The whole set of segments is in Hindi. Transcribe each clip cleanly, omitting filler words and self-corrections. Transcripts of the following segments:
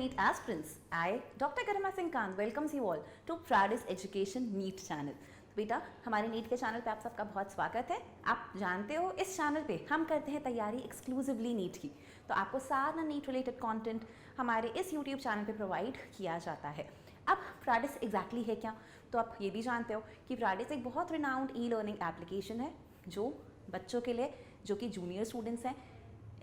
NEET aspirants, I, Dr. Garima Singh Kant, welcomes you all to Pradis Education NEET channel. बेटा हमारे नीट के चैनल पे आप सबका बहुत स्वागत है। आप जानते हो इस चैनल पे हम करते हैं तैयारी एक्सक्लूसिवली नीट की, तो आपको सारा नीट रिलेटेड कंटेंट हमारे इस यूट्यूब चैनल पे प्रोवाइड किया जाता है। अब प्राडिस एग्जैक्टली है क्या, तो आप ये भी जानते हो कि प्राडिस एक बहुत रिनाउंड ई लर्निंग एप्लीकेशन है जो बच्चों के लिए, जो कि जूनियर स्टूडेंट्स हैं,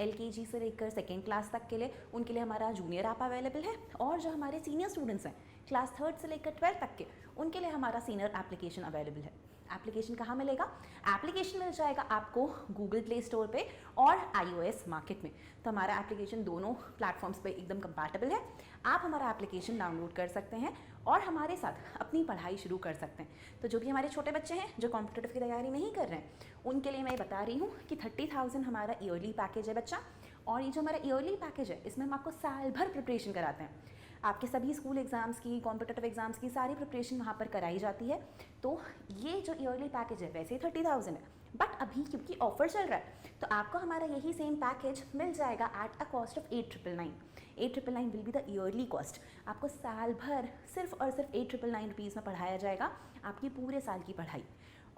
LKG से लेकर सेकेंड क्लास तक के लिए, उनके लिए हमारा जूनियर ऐप अवेलेबल है। और जो हमारे सीनियर स्टूडेंट्स हैं क्लास 3 से लेकर 12 तक के, उनके लिए हमारा सीनियर एप्लीकेशन अवेलेबल है। एप्लीकेशन कहाँ मिलेगा? एप्लीकेशन मिल जाएगा आपको गूगल प्ले स्टोर पे और iOS मार्केट में। तो हमारा एप्लीकेशन दोनों प्लेटफॉर्म्स पे एकदम कंपैटिबल है। आप हमारा एप्लीकेशन डाउनलोड कर सकते हैं और हमारे साथ अपनी पढ़ाई शुरू कर सकते हैं। तो जो भी हमारे छोटे बच्चे हैं जो कॉम्पिटिटिव की तैयारी नहीं कर रहे हैं, उनके लिए मैं बता रही हूँ कि 30,000 हमारा ईयरली पैकेज है बच्चा। और ये जो हमारा ईयरली पैकेज है, इसमें हम आपको साल भर प्रिपरेशन कराते हैं। आपके सभी स्कूल एग्ज़ाम्स की, कॉम्पिटिटिव एग्ज़ाम्स की सारी प्रिपरेशन वहाँ पर कराई जाती है। तो ये जो ईयरली पैकेज है वैसे ही 30,000 है, बट अभी क्योंकि ऑफर चल रहा है तो आपको हमारा यही सेम पैकेज मिल जाएगा at a cost of 8,999। 8,999 will be the yearly cost. आपको साल भर सिर्फ और सिर्फ 8,999 रुपीज़ में पढ़ाया जाएगा आपकी पूरे साल की पढ़ाई।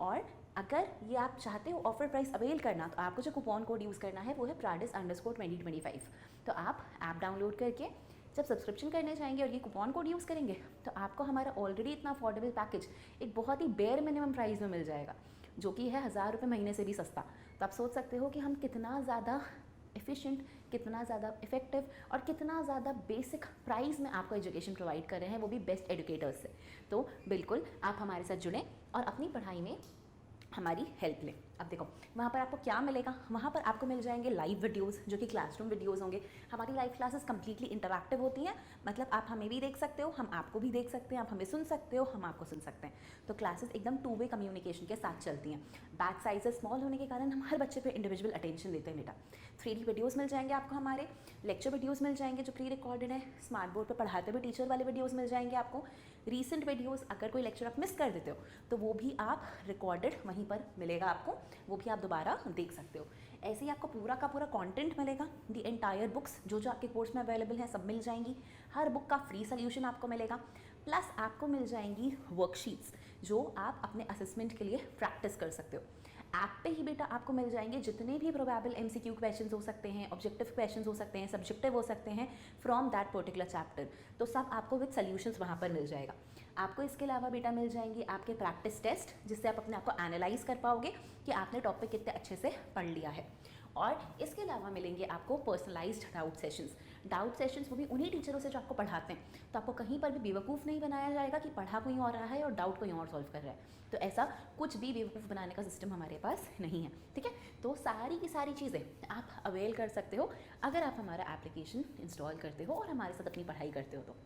और अगर ये आप चाहते हो ऑफर प्राइस अवेल करना, तो आपको जो कूपन कोड यूज़ करना है वो है pradis_2025। तो आप ऐप डाउनलोड करके जब सब्सक्रिप्शन करने जाएंगे और ये कूपन कोड यूज़ करेंगे, तो आपको हमारा ऑलरेडी इतना अफोर्डेबल पैकेज एक बहुत ही बेयर मिनिमम प्राइस में मिल जाएगा, जो कि है 1,000 रुपये महीने से भी सस्ता। तो आप सोच सकते हो कि हम कितना ज़्यादा एफिशिएंट, कितना ज़्यादा इफेक्टिव और कितना ज़्यादा बेसिक प्राइस में आपको एजुकेशन प्रोवाइड कर रहे हैं, वो भी बेस्ट एजुकेटर्स से। तो बिल्कुल आप हमारे साथ जुड़ें और अपनी पढ़ाई में हमारी हेल्प लें। अब देखो वहाँ पर आपको क्या मिलेगा, वहाँ पर आपको मिल जाएंगे लाइव वीडियोस, जो कि क्लासरूम वीडियोस होंगे। हमारी लाइव क्लासेस कंप्लीटली इंटरैक्टिव होती हैं, मतलब आप हमें भी देख सकते हो, हम आपको भी देख सकते हैं, आप हमें सुन सकते हो, हम आपको सुन सकते हैं। तो क्लासेस एकदम 2 वे कम्युनिकेशन के साथ चलती हैं। बैच साइजेस स्मॉल होने के कारण हम हर बच्चे पर इंडिविजुअल अटेंशन देते हैं बेटा। 3D वीडियोज़ मिल जाएंगे आपको, हमारे लेक्चर वीडियोज़ मिल जाएंगे जो प्री रिकॉर्डेड है, स्मार्ट बोर्ड पर पढ़ाते हुए टीचर वाले वीडियोज़ मिल जाएंगे आपको। रीसेंट वीडियोज़, अगर कोई लेक्चर आप मिस कर देते हो तो वो भी आप रिकॉर्डेड वहीं पर मिलेगा आपको, वो भी आप दोबारा देख सकते हो। ऐसे ही आपको पूरा का पूरा कंटेंट मिलेगा। दी एंटायर बुक्स जो जो आपके कोर्स में अवेलेबल हैं सब मिल जाएंगी। हर बुक का फ्री सोल्यूशन आपको मिलेगा, प्लस आपको मिल जाएंगी वर्कशीट्स जो आप अपने असेसमेंट के लिए प्रैक्टिस कर सकते हो। ऐप पे ही बेटा आपको मिल जाएंगे जितने भी प्रोबेबल MCQ क्वेश्चंस हो सकते हैं, ऑब्जेक्टिव क्वेश्चंस हो सकते हैं, सब्जेक्टिव हो सकते हैं फ्रॉम दैट पर्टिकुलर चैप्टर, तो सब आपको विद सॉल्यूशंस वहाँ पर मिल जाएगा। आपको इसके अलावा बेटा मिल जाएंगे आपके प्रैक्टिस टेस्ट, जिससे आप अपने आप को एनालाइज कर पाओगे कि आपने टॉपिक कितने अच्छे से पढ़ लिया है। और इसके अलावा मिलेंगे आपको पर्सनलाइज्ड डाउट सेशंस, वो भी उन्हीं टीचरों से जो आपको पढ़ाते हैं। तो आपको कहीं पर भी बेवकूफ़ नहीं बनाया जाएगा कि पढ़ा कोई और रहा है और डाउट कोई और सॉल्व कर रहा है। तो ऐसा कुछ भी बेवकूफ़ बनाने का सिस्टम हमारे पास नहीं है, ठीक है। तो सारी की सारी चीज़ें आप अवेल कर सकते हो अगर आप हमारा एप्लीकेशन इंस्टॉल करते हो और हमारे साथ अपनी पढ़ाई करते हो। तो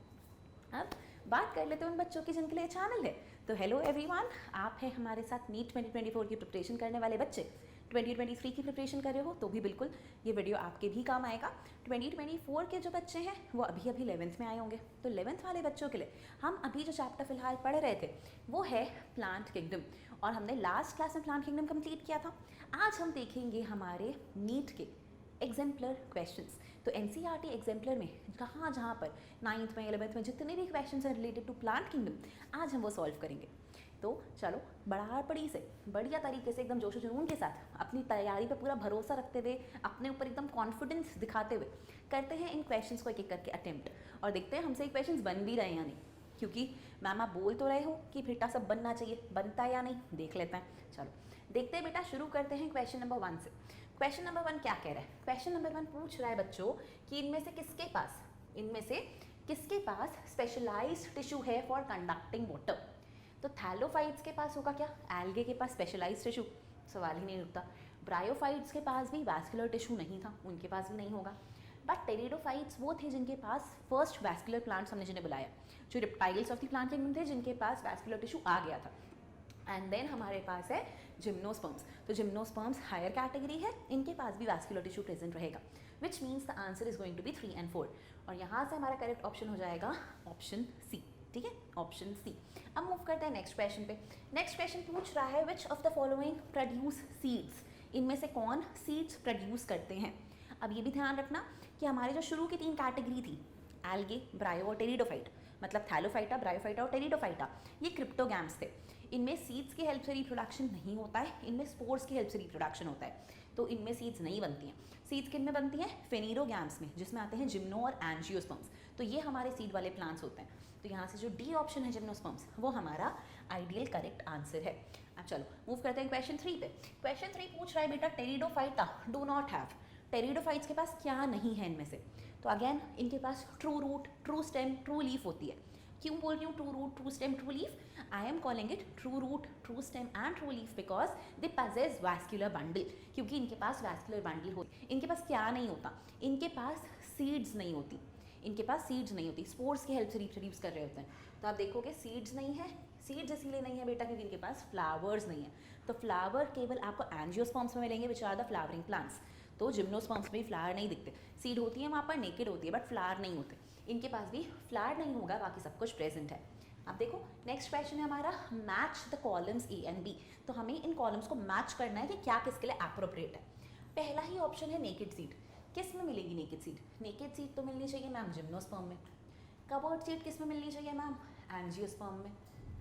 अब बात कर लेते हैं उन बच्चों की जिनके लिए चैनल है। तो हेलो एवरीवन, आप हैं हमारे साथ नीट 2024 की प्रिपरेशन करने वाले बच्चे। 2023 की प्रिपरेशन कर रहे हो तो भी बिल्कुल ये वीडियो आपके भी काम आएगा। 2024 के जो बच्चे हैं वो अभी 11th में आए होंगे, तो 11th वाले बच्चों के लिए हम अभी जो चैप्टर फिलहाल पढ़ रहे थे वो है प्लांट किंगडम, और हमने लास्ट क्लास में प्लांट किंगडम कंप्लीट किया था। आज हम देखेंगे हमारे नीट के एग्जाम्पलर क्वेश्चंस। तो NCERT एग्जाम्पलर में जहाँ पर 9th में 11th में जितने भी क्वेश्चंस हैं रिलेटेड टू प्लांट किंगडम, आज हम वो सॉल्व करेंगे। तो चलो बड़ी से बढ़िया तरीके से एकदम जोश जुनून के साथ अपनी तैयारी पे पूरा भरोसा रखते हुए, अपने ऊपर एकदम कॉन्फिडेंस दिखाते हुए करते हैं इन क्वेश्चंस को एक एक करके अटेम्प्ट, और देखते हैं हमसे क्वेश्चंस बन भी रहे हैं या नहीं। क्योंकि मैम आप बोल तो रहे हो कि बेटा सब बनना चाहिए, बनता है या नहीं देख लेते हैं। चलो देखते हैं बेटा, शुरू करते हैं क्वेश्चन नंबर 1 से। क्वेश्चन नंबर 1 क्या कह रहा है? क्वेश्चन नंबर 1 पूछ रहा है बच्चों कि इनमें से किसके पास स्पेशलाइज्ड टिश्यू है फॉर कंडक्टिंग वाटर। तो थैलोफाइट्स के पास होगा क्या? एल्गे के पास स्पेशलाइज्ड टिश्यू, सवाल ही नहीं उठता। ब्रायोफाइट्स के पास भी वैस्कुलर टिश्यू नहीं था, उनके पास भी नहीं होगा। बट टेरिडोफाइट्स वो थे जिनके पास फर्स्ट वैस्कुलर प्लांट्स हमने जिन्हें बुलाया, जो reptiles of the plant kingdom थे जिनके पास वैस्कुलर टिश्यू आ गया था। एंड देन हमारे पास है जिम्नोस्पर्म्स। तो जिम्नोस्पर्म्स हायर कैटेगरी है, इनके पास भी वैस्कुलर टिश्यू प्रेजेंट रहेगा, which means the answer is going to be 3 and 4। और यहाँ से हमारा करेक्ट ऑप्शन हो जाएगा ऑप्शन सी, ठीक है, ऑप्शन सी। अब मूव करते हैं नेक्स्ट क्वेश्चन पे। नेक्स्ट क्वेश्चन पूछ रहा है which of the following produce seeds. इनमें से कौन सीड्स प्रोड्यूस करते हैं। अब ये भी ध्यान रखना कि हमारे जो शुरू की 3 कैटेगरी थी, एल्गे, ब्रायो और टेरिडोफाइट, मतलब थैलोफाइटा, ब्रायोफाइटा और टेरिडोफाइटा, ये क्रिप्टोगैम्स थे। इनमें सीड्स की हेल्प से रिप्रोडक्शन नहीं होता है, इनमें स्पोर्स की हेल्प से रिप्रोडक्शन होता है, तो इनमें सीड्स नहीं बनती हैं। सीड्स किन में बनती हैं? फेनिरोगैम्स में, जिसमें आते हैं जिम्नो और एंजियोस्पर्म्स, तो ये हमारे सीड वाले प्लांट्स होते हैं। तो यहाँ से जो डी ऑप्शन है जिम्नोस्पर्म्स, वो हमारा आइडियल करेक्ट आंसर है। अब चलो मूव करते हैं क्वेश्चन 3 पे। क्वेश्चन 3 पूछ रहा है बेटा pteridophyta do not have, pteridophytes के पास क्या नहीं है इनमें से? तो अगेन इनके पास true root, true stem, true leaf होती है। क्यों बोल रही हूँ true root, true stem, true leaf? I am calling it true root, true stem and true leaf because they possess vascular bundle, क्योंकि इनके पास वैस्कुलर बंडल होती। इनके पास क्या नहीं होता? इनके पास सीड्स नहीं होती, इनके पास सीड्स नहीं होती, स्पोर्स की हेल्प से रिप्रोड्यूस कर रहे होते हैं। तो आप देखोगे सीड्स नहीं है, सीड्स इसीलिए नहीं है बेटा क्योंकि इनके पास फ्लावर्स नहीं है। तो फ्लावर केवल आपको एंजियोस्पर्म्स में मिलेंगे which are the flowering plants. तो जिम्नोस्पर्म्स में भी फ्लावर नहीं दिखते, सीड होती है वहाँ पर, नेकेड होती है, बट फ्लावर नहीं होते। इनके पास भी फ्लावर नहीं होगा, बाकी सब कुछ प्रेजेंट है। अब देखो नेक्स्ट क्वेश्चन है हमारा, match the columns A and B. तो हमें इन कॉलम्स को मैच करना है कि क्या किसके लिए एप्रोप्रिएट है। पहला ही ऑप्शन है नेकेड सीड। किस में मिलेगी नेकेड सीड? नेकेड सीड तो मिलनी चाहिए मैम जिम्नोस्पर्म में। कवर्ड सीड किस में मिलनी चाहिए मैम? एंजियोस्पर्म में,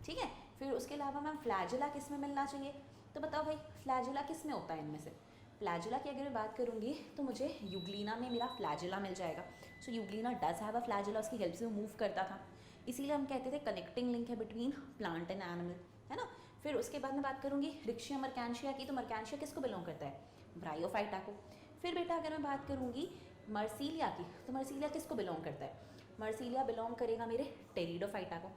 ठीक है। फिर उसके अलावा मैम फ्लैजिला किस में मिलना चाहिए? तो बताओ भाई फ्लैजिला किस में होता है इनमें से? फ्लैजिला की अगर मैं बात करूँगी तो मुझे यूग्लिना में मेरा फ्लैजिला मिल जाएगा। So euglena does have a flagella, उसकी हेल्प से वो मूव करता था, इसीलिए हम कहते थे कनेक्टिंग लिंक है बिटवीन प्लांट एंड एनिमल, है ना। फिर उसके बाद मैं बात करूँगी रिक्शिया मर्कैंशिया की, तो मर्कैंशिया किसको बिलोंग करता है? ब्रायोफाइटा को। फिर बेटा अगर मैं बात करूँगी मर्सीलिया की, तो मर्सीलिया किसको बिलोंग करता है? मर्सीलिया बिलोंग करेगा मेरे टेरिडोफाइटा को।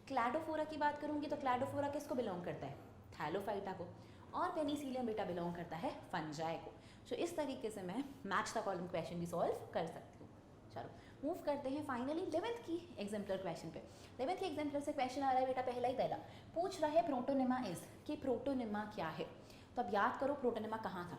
क्लैडोफोरा की बात करूँगी तो क्लैडोफोरा किसको बिलोंग करता है? थैलोफाइटा को। और पेनिसिलियम बेटा बिलोंग करता है फंजाई को। सो इस तरीके से मैं मैच द कॉलम क्वेश्चन भी सॉल्व कर सकती हूँ। चलो मूव करते हैं फाइनली 11th की एग्जाम्पलर क्वेश्चन पे। 11th की एग्जाम्पलर से क्वेश्चन आ रहा है बेटा पहला पूछ रहा है प्रोटोनिमा इज, कि प्रोटोनिमा क्या है। तो अब याद करो प्रोटोनिमा कहाँ था।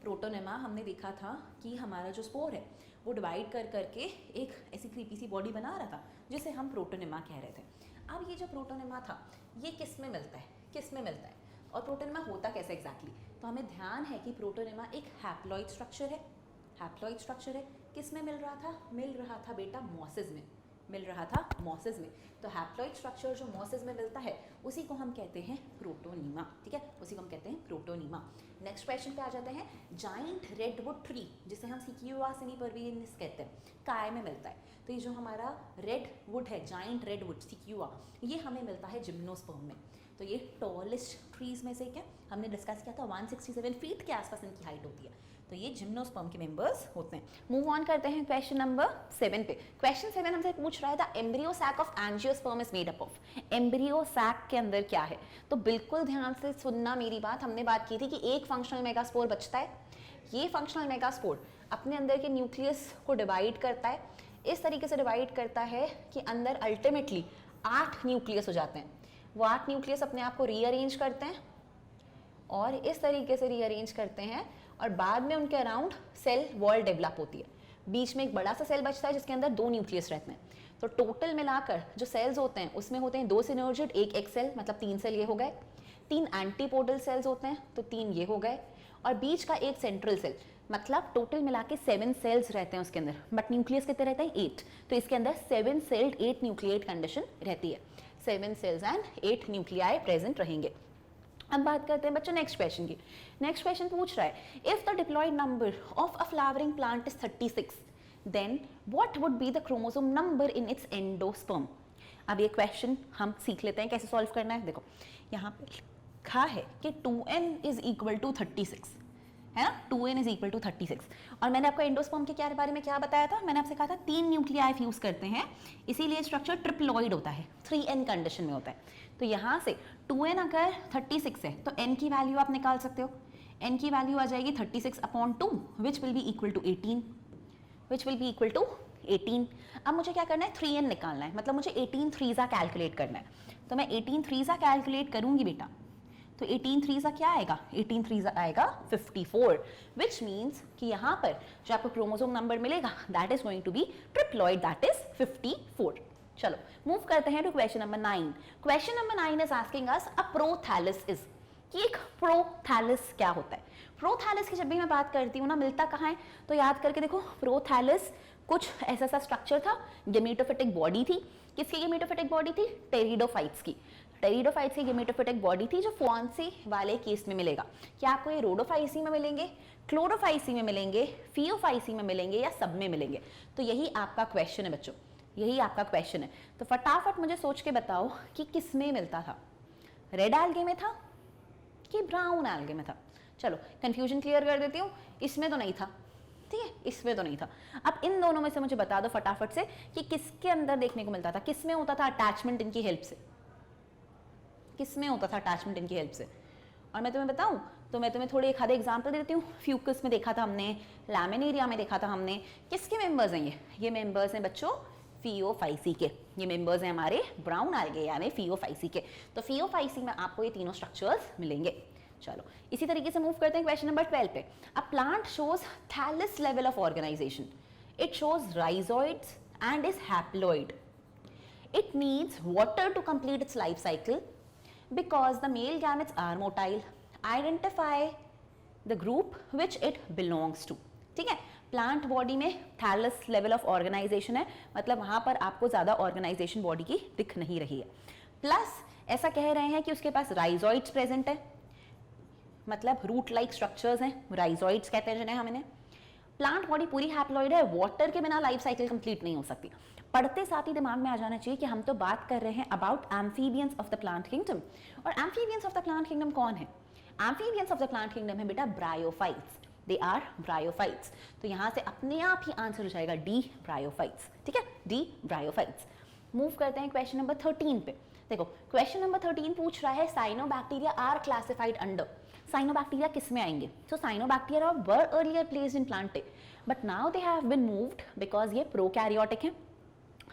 प्रोटोनिमा हमने देखा था कि हमारा जो स्पोर है वो डिवाइड कर करके एक ऐसी क्रीपी सी बॉडी बना रहा था जिसे हम प्रोटोनिमा कह रहे थे। अब ये जो प्रोटोनिमा था ये किस में मिलता है, किस में मिलता है और प्रोटोनिमा होता कैसे एग्जैक्टली? तो हमें ध्यान है कि प्रोटोनिमा एक हैप्लॉइड स्ट्रक्चर है। हैप्लॉइड स्ट्रक्चर है, किस में मिल रहा था? मिल रहा था बेटा मॉसेस में, मिल रहा था मॉसेस में। तो हैप्लॉइड स्ट्रक्चर जो मॉसेस में मिलता है उसी को हम कहते हैं प्रोटोनिमा, ठीक है, उसी को हम कहते हैं प्रोटोनिमा। नेक्स्ट क्वेश्चन पे आ जाते हैं। जाइंट रेडवुड ट्री, जिसे हम सिक्यूआ सेमीपरवियंस कहते हैं, काय में मिलता है। तो ये जो हमारा रेड वुड है, जाइंट रेडवुड सिक्यूआ, ये हमें मिलता है जिम्नोस्पर्म में। तो ये टॉलेस्ट ट्रीज में से एक है, हमने डिस्कस किया था 167 फीट के आसपास इनकी हाइट होती है। तो ये जिम्नोस्पर्म के मेंबर्स होते हैं। मूव ऑन करते हैं क्वेश्चन नंबर 7 पे। क्वेश्चन 7 हमसे पूछ रहा है the embryo sac of angiosperm is made up of. Embryo sac के अंदर क्या है? तो बिल्कुल ध्यान से सुनना मेरी बात। हमने बात की थी कि एक फंक्शनल मेगास्पोर बचता है। ये फंक्शनल मेगास्पोर अपने अंदर के न्यूक्लियस को डिवाइड करता है, इस तरीके से डिवाइड करता है कि अंदर अल्टीमेटली 8 न्यूक्लियस हो जाते हैं। वो 8 न्यूक्लियस अपने आप को रीअरेंज करते हैं और इस तरीके से रीअरेंज करते हैं और बाद में उनके अराउंड सेल वॉल डेवलप होती है। बीच में एक बड़ा सा सेल बचता है जिसके अंदर 2 न्यूक्लियस रहते हैं। तो टोटल मिलाकर जो सेल्स होते हैं उसमें होते हैं 2 सिनर्जिड, 1 एक्स सेल, मतलब 3 सेल ये हो गए। 3 एंटीपोडल सेल्स होते हैं तो 3 ये हो गए और बीच का एक सेंट्रल सेल, मतलब टोटल मिला के 7 सेल्स रहते हैं उसके अंदर। बट न्यूक्लियस कितने रहते हैं? 8। तो इसके अंदर 7 सेल्ड 8 न्यूक्लिएट कंडीशन रहती है। 7 सेल्स एंड 8 न्यूक्लियाई प्रेजेंट रहेंगे। अब बात करते हैं बच्चों नेक्स्ट क्वेश्चन की। नेक्स्ट क्वेश्चन पूछ रहा है if the diploid number of a flowering plant is 36 then what would be the chromosome number in its endosperm. अब ये क्वेश्चन हम सीख लेते हैं कैसे सॉल्व करना है। देखो यहाँ पे लिखा है कि 2n इज इक्वल टू 36, है ना, 2n इज इक्वल टू 36। और मैंने आपको एंडोस्पर्म के क्या बारे में क्या बताया था? मैंने आपसे कहा था 3 न्यूक्लियाई फ्यूज करते हैं, इसीलिए स्ट्रक्चर ट्रिप्लॉइड होता है, 3n कंडीशन में होता है। तो यहाँ से 2n अगर 36 है तो n की वैल्यू आप निकाल सकते हो। n की वैल्यू आ जाएगी 36/2 which will be equal to 18, which will be equal to 18। अब मुझे क्या करना है? 3n निकालना है, मतलब मुझे 18 थ्रीज़ा कैलकुलेट करना है। तो मैं 18 थ्रीज़ा कैलकुलेट करूंगी बेटा, तो 18 थ्रीज़ा क्या आएगा? 18 थ्रीज़ा आएगा 54, विच मीन्स कि यहाँ पर जो आपको क्रोमोसोम नंबर मिलेगा that is going to be triploid, that is 54। चलो मूव करते हैं to question number 9। Question number 9 is asking us a prothallus is, कि एक प्रोथैलस क्या होता है। प्रोथैलस की जब भी मैं बात करती हूँ ना, मिलता कहाँ है? तो याद करके देखो, प्रोथैलस कुछ ऐसा सा स्ट्रक्चर था, गेमेटोफिटिक बॉडी थी। किसकी गेमेटोफिटिक बॉडी थी? टेरिडोफाइट्स की। टेरिडोफाइट्स की गेमेटोफिटिक बॉडी थी, जो कौन से वाले केस में मिलेगा? क्या आपको ये रोडोफाइसी में मिलेंगे, क्लोरोफाइसी में मिलेंगे, फियोफाइसी में मिलेंगे, या सब में मिलेंगे? तो यही आपका क्वेश्चन है बच्चों, यही आपका क्वेश्चन है। तो फटाफट मुझे सोच के बताओ कि किस में मिलता था, रेड एल्गे में था कि ब्राउन एल्गे में था? चलो कंफ्यूजन क्लियर कर देती हूँ, इसमें तो नहीं था, ठीक है, इसमें तो नहीं था। अब इन दोनों में से मुझे बता दो फटाफट से कि किसके अंदर देखने को मिलता था, किसमें होता था अटैचमेंट इनकी हेल्प से, किसमें होता था अटैचमेंट इनकी हेल्प से? और मैं तुम्हें बताऊं तो मैं तुम्हें थोड़े एक आधे एग्जाम्पल देती हूँ। फ्यूकस में देखा था हमने, लैमिनेरिया में देखा था हमने। किसके मेंबर्स हैं ये मेंबर्स हैं बच्चों फियोफाइसी के, ये मेंबर्स हैं हमारे ब्राउन एल्गे यानी फियोफाइसी के। तो फियोफाइसी में आपको ये तीनों स्ट्रक्चर्स मिलेंगे। चलो इसी तरीके से मूव करते हैं क्वेश्चन नंबर 12 पे। A plant shows thallus level of organisation, it shows rhizoids and is haploid, it needs water to complete its life cycle because the male gametes are motile. Identify the group which it belongs to. ठीक है, प्लांट बॉडी में थैलस लेवल ऑफ ऑर्गेनाइजेशन है, मतलब वहां पर आपको ज्यादा ऑर्गेनाइजेशन बॉडी की दिख नहीं रही है। प्लस ऐसा कह रहे हैं कि उसके पास राइजोइड्स प्रेजेंट है, मतलब रूट लाइक स्ट्रक्चर्स हैं, राइजोइड्स कहते हैं जिन्हें हम इन्हें। प्लांट बॉडी पूरी हैप्लॉइड है, वाटर के बिना लाइफ साइकिल कंप्लीट नहीं हो सकती। पढ़ते साथ ही दिमाग में आ जाना चाहिए कि हम तो बात कर रहे हैं about amphibians of the plant kingdom. और amphibians of the plant kingdom कौन है? Amphibians of the plant kingdom है बेटा ब्रायोफाइट्स, दे आर ब्रायोफाइट्स। तो यहां से अपने आप ही आंसर हो जाएगा डी ब्रायोफाइट्स, ठीक है, डी ब्रायोफाइट्स। मूव करते हैं क्वेश्चन नंबर 13 पे। देखो क्वेश्चन नंबर 13 पूछ रहा है cyanobacteria are classified under. Cyanobacteria किस में आएंगे? तो cyanobacteria were earlier placed in plant but now they have been moved because ये प्रोकैरियोटिक है।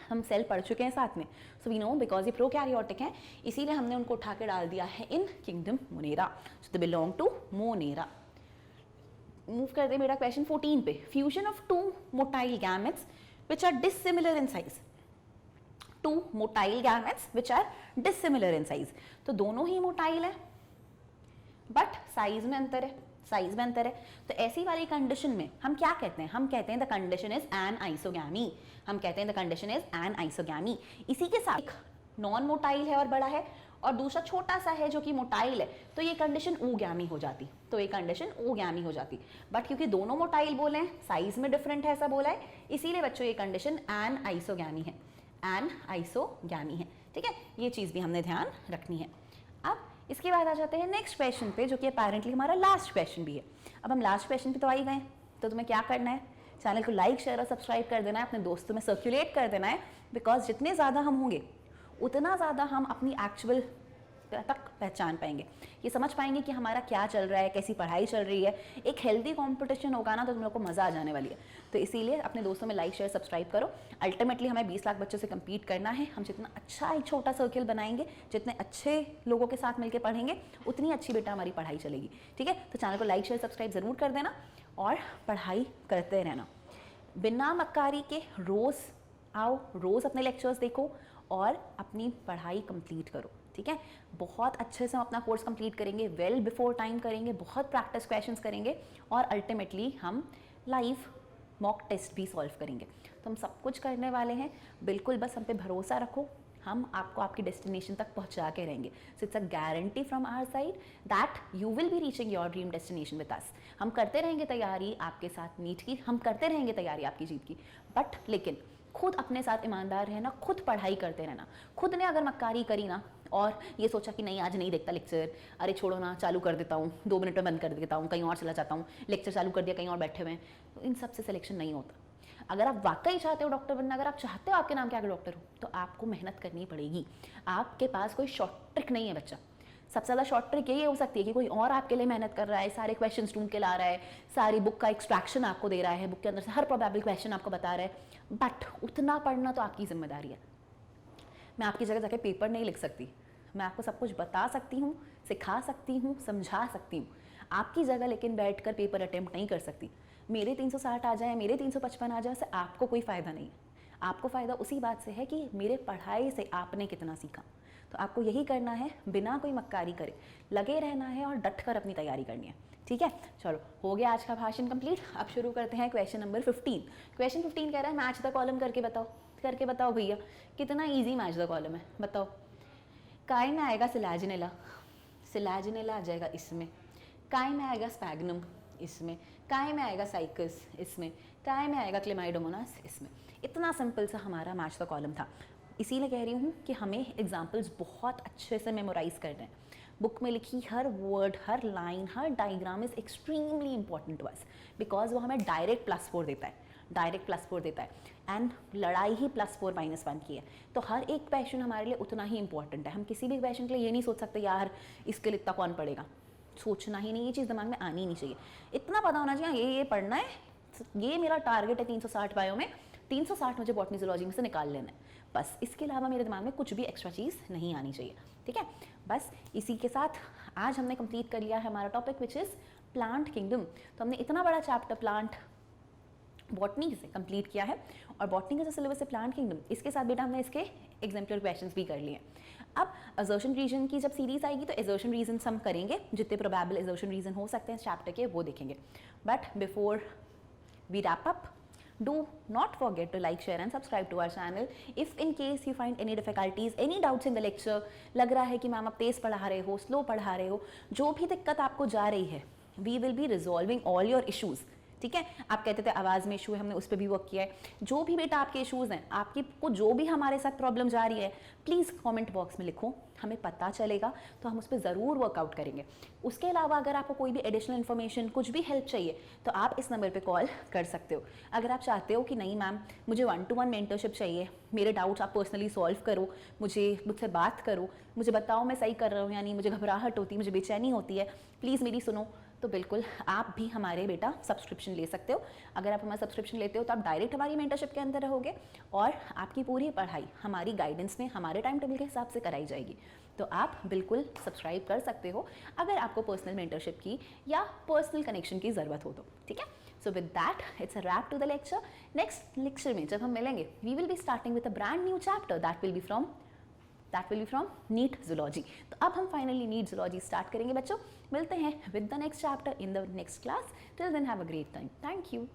हम सेल पढ़ चुके हैं साथ में, सो वी नो बिकॉज ये प्रोकैरियोटिक है, इसीलिए हमने उनको उठा के डाल दिया है in kingdom Monera, so they belong to Monera. Move करते हैं बेटा क्वेश्चन 14 पे। Fusion of two motile gametes which are dissimilar in size, two motile gametes which are dissimilar in size. तो दोनों ही मोटाइल है बट साइज में अंतर है, साइज में अंतर है। तो ऐसी वाली कंडीशन में हम क्या कहते हैं? हम कहते हैं the condition is an isogamy, हम कहते हैं the condition is an isogamy. इसी के साथ एक नॉन मोटाइल है और बड़ा है, और दूसरा छोटा सा है जो कि मोटाइल है, तो ये कंडीशन ओगैमी हो जाती, तो ये कंडीशन ओगैमी हो जाती। बट क्योंकि दोनों मोटाइल बोले हैं, साइज में डिफरेंट है ऐसा बोला है, इसीलिए बच्चों ये कंडीशन एन आइसोगैमी है, एन आइसोगैमी है, ठीक है, ये चीज भी हमने ध्यान रखनी है। अब इसके बाद आ जाते हैं नेक्स्ट क्वेश्चन पे, जो कि अपेरेंटली हमारा लास्ट क्वेश्चन भी है। अब हम लास्ट क्वेश्चन पे तो आ ही गए, तो तुम्हें क्या करना है? चैनल को लाइक शेयर और सब्सक्राइब कर देना है, अपने दोस्तों में सर्कुलेट कर देना है, बिकॉज जितने ज़्यादा हम होंगे उतना ज़्यादा हम अपनी एक्चुअल तक पहचान पाएंगे, ये समझ पाएंगे कि हमारा क्या चल रहा है, कैसी पढ़ाई चल रही है। एक हेल्दी कंपटीशन होगा ना, तो तुम लोग को मज़ा आ जाने वाली है। तो इसीलिए अपने दोस्तों में लाइक शेयर सब्सक्राइब करो। अल्टीमेटली हमें 20 लाख बच्चों से कम्पीट करना है। हम जितना अच्छा एक छोटा सर्किल बनाएंगे, जितने अच्छे लोगों के साथ मिलकर पढ़ेंगे, उतनी अच्छी बेटा हमारी पढ़ाई चलेगी, ठीक है। तो चैनल को लाइक शेयर सब्सक्राइब ज़रूर कर देना और पढ़ाई करते रहना। बिना मक्कारी के रोज़ आओ, रोज़ अपने लेक्चर्स देखो और अपनी पढ़ाई कंप्लीट करो, ठीक है। बहुत अच्छे से हम अपना कोर्स कंप्लीट करेंगे, वेल बिफोर टाइम करेंगे, बहुत प्रैक्टिस क्वेश्चंस करेंगे और अल्टीमेटली हम लाइव मॉक टेस्ट भी सॉल्व करेंगे। तो हम सब कुछ करने वाले हैं, बिल्कुल बस हम पे भरोसा रखो, हम आपको आपकी डेस्टिनेशन तक पहुंचा के रहेंगे। So it's a guarantee from our side that you will be reaching your dream destination with us. हम करते रहेंगे तैयारी आपके साथ नीट की, हम करते रहेंगे तैयारी आपकी जीत की, बट लेकिन खुद अपने साथ ईमानदार रहना, खुद पढ़ाई करते रहना। खुद ने अगर मक्कारी करी ना और ये सोचा कि नहीं आज नहीं देखता लेक्चर, अरे छोड़ो ना चालू कर देता हूँ, 2 मिनट में बंद कर देता हूँ, कहीं और चला जाता हूँ, लेक्चर चालू कर दिया कहीं और बैठे हुए हैं, तो इन सब से सिलेक्शन नहीं होता। अगर आप वाकई चाहते हो डॉक्टर बनना, अगर आप चाहते हो आपके नाम के आगे डॉक्टर हो, तो आपको मेहनत करनी पड़ेगी। आपके पास कोई शॉर्ट ट्रिक नहीं है बच्चा। सबसे ज़्यादा शॉर्ट ट्रिक यही हो सकती है कि कोई और आपके लिए मेहनत कर रहा है, सारे क्वेश्चंस ढूंढ के ला रहा है, सारी बुक का एक्सट्रैक्शन आपको दे रहा है, बुक के अंदर से हर प्रोबेबल क्वेश्चन आपको बता रहा है, बट उतना पढ़ना तो आपकी जिम्मेदारी है। मैं आपकी जगह जाके पेपर नहीं लिख सकती, मैं आपको सब कुछ बता सकती हूँ, सिखा सकती हूँ, समझा सकती हूँ, आपकी जगह लेकिन बैठ कर पेपर अटेम्प्ट नहीं कर सकती। मेरे 360 आ जाए, मेरे 355 आ जाए, से आपको कोई फ़ायदा नहीं है। आपको फ़ायदा उसी बात से है कि मेरे पढ़ाई से आपने कितना सीखा। तो आपको यही करना है, बिना कोई मक्कारी करे लगे रहना है और डट कर अपनी तैयारी करनी है, ठीक है, चलो हो गया आज का भाषण कंप्लीट। अब शुरू करते हैं क्वेश्चन नंबर 15। क्वेश्चन 15 कह रहा है मैच द कॉलम करके बताओ भैया, कितना इजी मैच द कॉलम है, बताओ। काय में आएगा सिलाजिनेला, सिलाजिनेला आ जाएगा इसमें। काय में आएगा स्पैग्नम इसमें। काय में आएगा साइकस इसमें। काय में आएगा क्लेमाइडोमोनास इसमें। इतना सिंपल सा हमारा मैच द कॉलम था। इसीलिए कह रही हूँ कि हमें एग्जाम्पल्स बहुत अच्छे से मेमोराइज करने हैं। बुक में लिखी हर वर्ड, हर लाइन, हर diagram is extremely important to us, because वो हमें डायरेक्ट +4 देता है, डायरेक्ट +4 देता है। एंड लड़ाई ही +4-1 की है, तो हर एक क्वेश्चन हमारे लिए उतना ही इंपॉर्टेंट है। हम किसी भी क्वेश्चन के लिए ये नहीं सोच सकते यार इसके लिए इतना कौन पढ़ेगा, सोचना ही नहीं, ये चीज़ दिमाग में आनी ही नहीं चाहिए। इतना पता होना चाहिए ये पढ़ना है, ये मेरा टारगेट है 360 बायो में, 360 मुझे बॉटनी जूलॉजी में से निकाल लेना है, बस। इसके अलावा मेरे दिमाग में कुछ भी एक्स्ट्रा चीज़ नहीं आनी चाहिए, ठीक है। बस इसी के साथ आज हमने कंप्लीट कर लिया है हमारा topic which is plant kingdom. तो हमने इतना बड़ा चैप्टर प्लांट बॉटनी से कंप्लीट किया है, और बॉटनी का जो सिलेबस है प्लांट किंगडम, इसके साथ बेटा हमने इसके एग्जाम्पलर क्वेश्चंस भी कर लिए। अब असर्शन रीजन की जब सीरीज आएगी तो असर्शन रीजन हम करेंगे, जितने प्रोबेबल असर्शन रीजन हो सकते हैं इस चैप्टर के वो देखेंगे। But before we wrap up, do not forget to like, share and subscribe to our channel. If in case you find any difficulties, any doubts in the lecture, लग रहा है कि मैम आप तेज़ पढ़ा रहे हो, स्लो पढ़ा रहे हो, जो भी दिक्कत आपको जा रही है, we will be resolving all your issues, ठीक है। आप कहते थे आवाज़ में इशू है, हमने उस पर भी वर्क किया है। जो भी बेटा आपके इश्यूज़ हैं, आपकी को जो भी हमारे साथ प्रॉब्लम जा रही है, प्लीज़ कमेंट बॉक्स में लिखो, हमें पता चलेगा तो हम उस पर ज़रूर वर्कआउट करेंगे। उसके अलावा अगर आपको कोई भी एडिशनल इन्फॉर्मेशन, कुछ भी हेल्प चाहिए तो आप इस नंबर पे कॉल कर सकते हो। अगर आप चाहते हो कि नहीं मैम मुझे 1-to-1 मेंटरशिप चाहिए, मेरे डाउट्स आप पर्सनली सॉल्व करो, मुझसे बात करो, मुझे बताओ मैं सही कर रहा हूँ या नहीं, मुझे घबराहट होती है, मुझे बेचैनी होती है, प्लीज़ मेरी सुनो, तो बिल्कुल आप भी हमारे बेटा सब्सक्रिप्शन ले सकते हो। अगर आप हमारा सब्सक्रिप्शन लेते हो तो आप डायरेक्ट हमारी मेंटरशिप के अंदर रहोगे, और आपकी पूरी पढ़ाई हमारी गाइडेंस में, हमारे टाइम टेबल के हिसाब से कराई जाएगी। तो आप बिल्कुल सब्सक्राइब कर सकते हो अगर आपको पर्सनल मेंटरशिप की या पर्सनल कनेक्शन की ज़रूरत हो तो, ठीक है। So with that it's a wrap to the lecture. Next lecture में जब हम मिलेंगे, we will be starting with a brand new chapter that will be from NEET zoology. तो अब हम फाइनली नीट जूलॉजी स्टार्ट करेंगे बच्चों। मिलते हैं with the next chapter in the next class. Till then have a great time. Thank you.